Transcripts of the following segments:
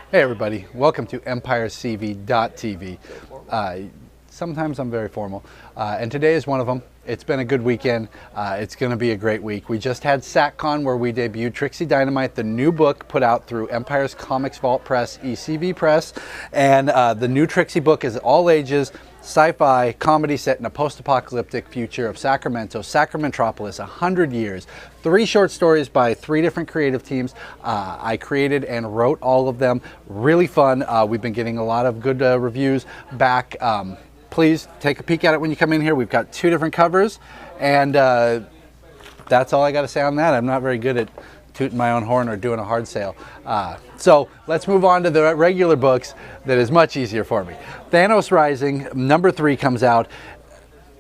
Hey everybody, welcome to EmpireCV.tv. Sometimes I'm very formal, and today is one of them. It's been a good weekend. It's going to be a great week. We just had SatCon where we debuted Trixie Dynamite, the new book put out through Empire's Comics Vault Press, ECV Press, and the new Trixie book is all ages, sci-fi comedy set in a post-apocalyptic future of Sacramento, Sacramentropolis, 100 years. 3 short stories by 3 different creative teams. I created and wrote all of them. Really fun. We've been getting a lot of good reviews back. Please take a peek at it when you come in here. We've got 2 different covers, and that's all I got to say on that. I'm not very good at tooting my own horn or doing a hard sale. So let's move on to the regular books that is much easier for me. Thanos Rising, number 3 comes out.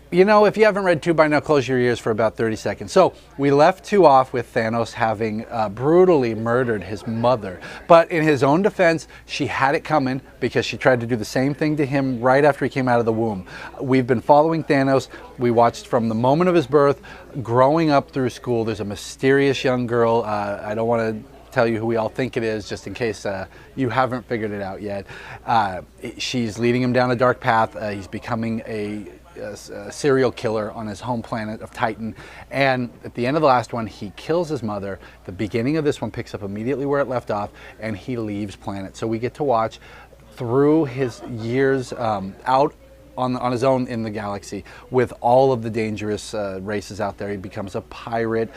You know, if you haven't read 2 by now, close your ears for about 30 seconds. So we left 2 off with Thanos having brutally murdered his mother. But in his own defense, she had it coming because she tried to do the same thing to him right after he came out of the womb. We've been following Thanos. We watched from the moment of his birth, growing up through school. There's a mysterious young girl. I don't want to tell you who we all think it is, just in case you haven't figured it out yet. She's leading him down a dark path. He's becoming a serial killer on his home planet of Titan, and at the end of the last one he kills his mother. The beginning of this one picks up immediately where it left off, and he leaves planet. So we get to watch through his years out on his own in the galaxy with all of the dangerous races out there. He becomes a pirate.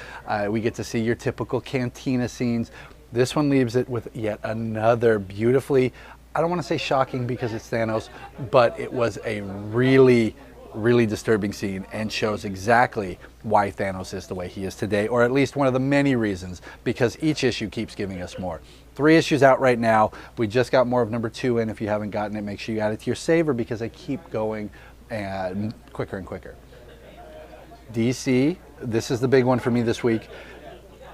We get to see your typical cantina scenes. This one leaves it with yet another beautifully, I don't want to say shocking because it's Thanos, but it was a really disturbing scene and shows exactly why Thanos is the way he is today, or at least one of the many reasons, because each issue keeps giving us more. 3 issues out right now. We just got more of number 2 in. If you haven't gotten it, make sure you add it to your saver because they keep going quicker and quicker. DC, this is the big one for me this week.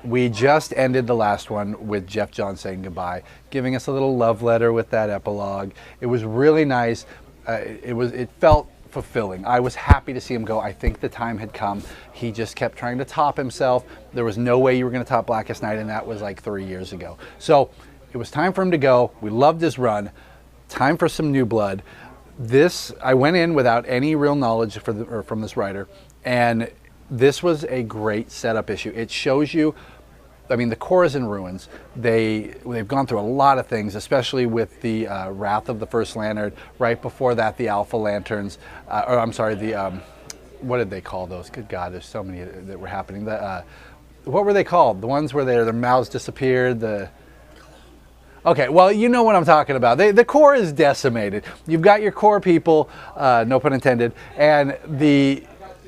We just ended the last one with Geoff Johns saying goodbye, giving us a little love letter with that epilogue. It was really nice. It felt fulfilling. I was happy to see him go. I think the time had come. He just kept trying to top himself. There was no way you were going to top Blackest Night, and that was like 3 years ago. So it was time for him to go. We loved his run. Time for some new blood. This, I went in without any real knowledge from this writer, and this was a great setup issue. It shows you, I mean, the Corps is in ruins. They've gone through a lot of things, especially with the Wrath of the First Lantern. Right before that, the Alpha Lanterns, or I'm sorry, the what did they call those? Good God, there's so many that were happening. What were they called? The ones where their mouths disappeared. Okay, well, you know what I'm talking about. The Corps is decimated. You've got your Corps people, no pun intended, and the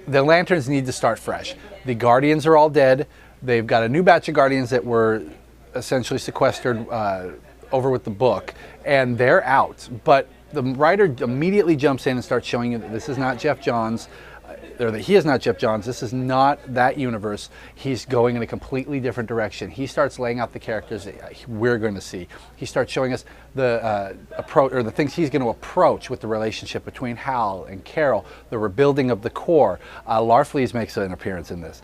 Lanterns need to start fresh. The Guardians are all dead. They've got a new batch of Guardians that were essentially sequestered over with the book, and they're out. But the writer immediately jumps in and starts showing you that this is not Geoff Johns, or that he is not Geoff Johns. This is not that universe. He's going in a completely different direction. He starts laying out the characters that we're going to see. He starts showing us the approach, or the things he's going to approach with the relationship between Hal and Carol, the rebuilding of the Corps. Larfleeze makes an appearance in this.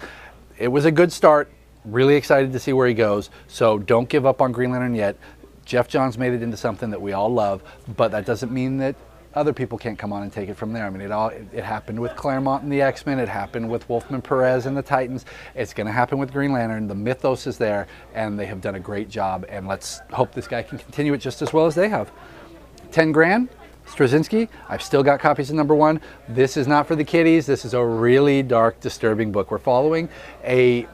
It was a good start. Really excited to see where he goes. So don't give up on Green Lantern yet. Geoff Johns made it into something that we all love, but that doesn't mean that other people can't come on and take it from there. I mean, it happened with Claremont and the X-Men. It happened with Wolfman Perez and the Titans. It's going to happen with Green Lantern. The mythos is there, and they have done a great job. And let's hope this guy can continue it just as well as they have. 10 grand. Straczynski, I've still got copies of number 1. This is not for the kiddies. This is a really dark, disturbing book. We're following a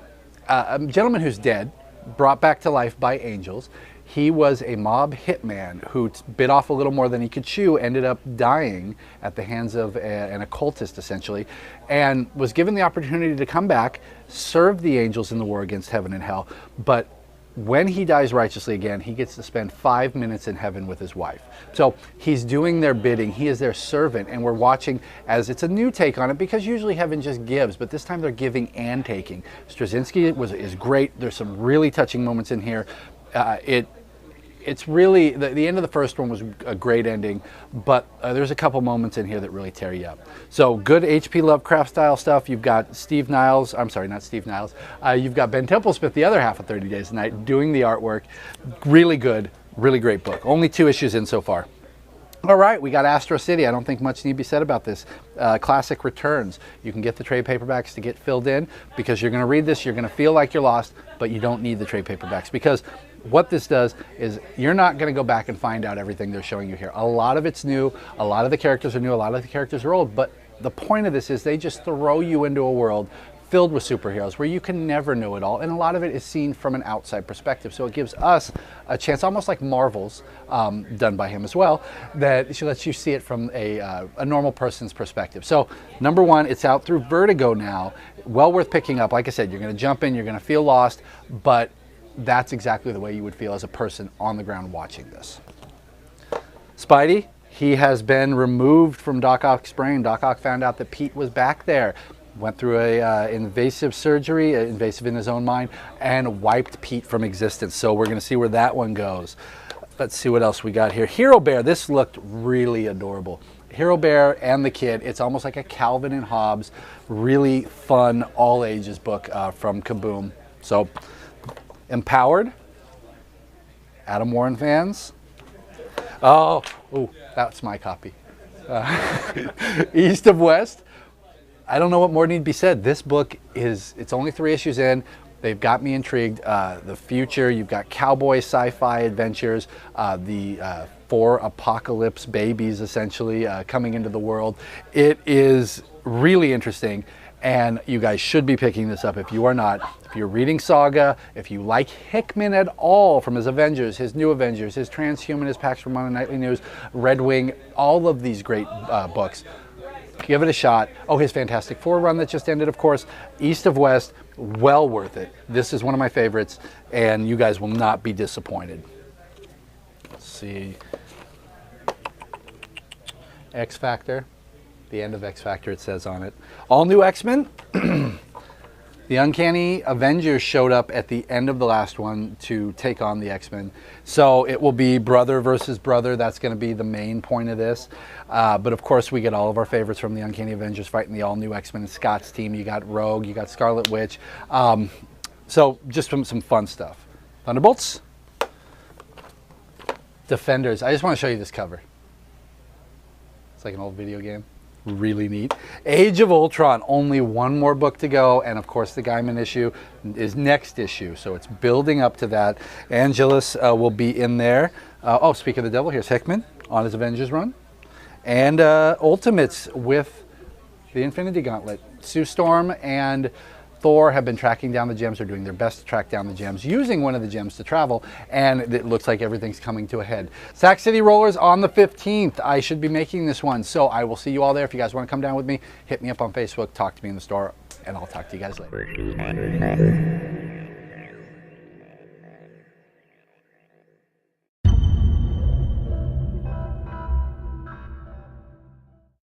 gentleman who's dead, brought back to life by angels. He was a mob hitman who bit off a little more than he could chew, ended up dying at the hands of an occultist, essentially, and was given the opportunity to come back, serve the angels in the war against heaven and hell, but when he dies righteously again, he gets to spend 5 minutes in heaven with his wife. So he's doing their bidding. He is their servant, and we're watching as it's a new take on it, because usually heaven just gives, but this time they're giving and taking. Straczynski is great. There's some really touching moments in here. It's really, the end of the first one was a great ending, but there's a couple moments in here that really tear you up. So good H.P. Lovecraft style stuff. You've got Steve Niles, I'm sorry, not Steve Niles. You've got Ben Templesmith, the other half of 30 Days a Night, doing the artwork. Really good, Really great book. Only 2 issues in so far. All right, we got Astro City. I don't think much need to be said about this. Classic returns. You can get the trade paperbacks to get filled in, because you're going to read this, you're going to feel like you're lost, but you don't need the trade paperbacks, because what this does is you're not going to go back and find out everything they're showing you here. A lot of it's new, a lot of the characters are new, a lot of the characters are old, but the point of this is they just throw you into a world filled with superheroes where you can never know it all, and a lot of it is seen from an outside perspective. So it gives us a chance, almost like Marvel's, done by him as well, that she lets you see it from a normal person's perspective. So number 1, it's out through Vertigo now. Well worth picking up. Like I said, you're going to jump in, you're going to feel lost, but that's exactly the way you would feel as a person on the ground watching this. Spidey, he has been removed from Doc Ock's brain. Doc Ock found out that Pete was back there. Went through a invasive surgery, invasive in his own mind, and wiped Pete from existence. So we're going to see where that one goes. Let's see what else we got here. Hero Bear, this looked really adorable. Hero Bear and the kid, it's almost like a Calvin and Hobbes, really fun, all ages book from Kaboom. So, Empowered, Adam Warren fans. Oh, that's my copy. East of West. I don't know what more need to be said. This book it's only 3 issues in. They've got me intrigued. The future, you've got cowboy sci-fi adventures, the 4 apocalypse babies essentially coming into the world. It is really interesting, and you guys should be picking this up if you are not. If you're reading Saga, if you like Hickman at all from his Avengers, his New Avengers, his Transhuman, his Pax Romana Nightly News, Red Wing, all of these great books, give it a shot. Oh, his Fantastic Four run that just ended, of course. East of West, well worth it. This is one of my favorites, and you guys will not be disappointed. Let's see. X Factor. The end of X Factor, it says on it. All new X-Men. The Uncanny Avengers showed up at the end of the last one to take on the X-Men. So it will be brother versus brother. That's going to be the main point of this. But of course, we get all of our favorites from the Uncanny Avengers fighting the all-new X-Men and Scott's team. You got Rogue, you got Scarlet Witch. So just some fun stuff. Thunderbolts. Defenders. I just want to show you this cover. It's like an old video game. Really neat. Age of Ultron, only 1 more book to go, and of course the Gaiman issue is next issue, so it's building up to that. Angelus will be in there. Oh, speak of the devil, here's Hickman on his Avengers run. And Ultimates with the Infinity Gauntlet. Sue Storm and Thor have been tracking down the gems. They're doing their best to track down the gems, using one of the gems to travel, and it looks like everything's coming to a head. Sac City Rollers on the 15th. I should be making this one, so I will see you all there. If you guys want to come down with me, hit me up on Facebook, talk to me in the store, and I'll talk to you guys later.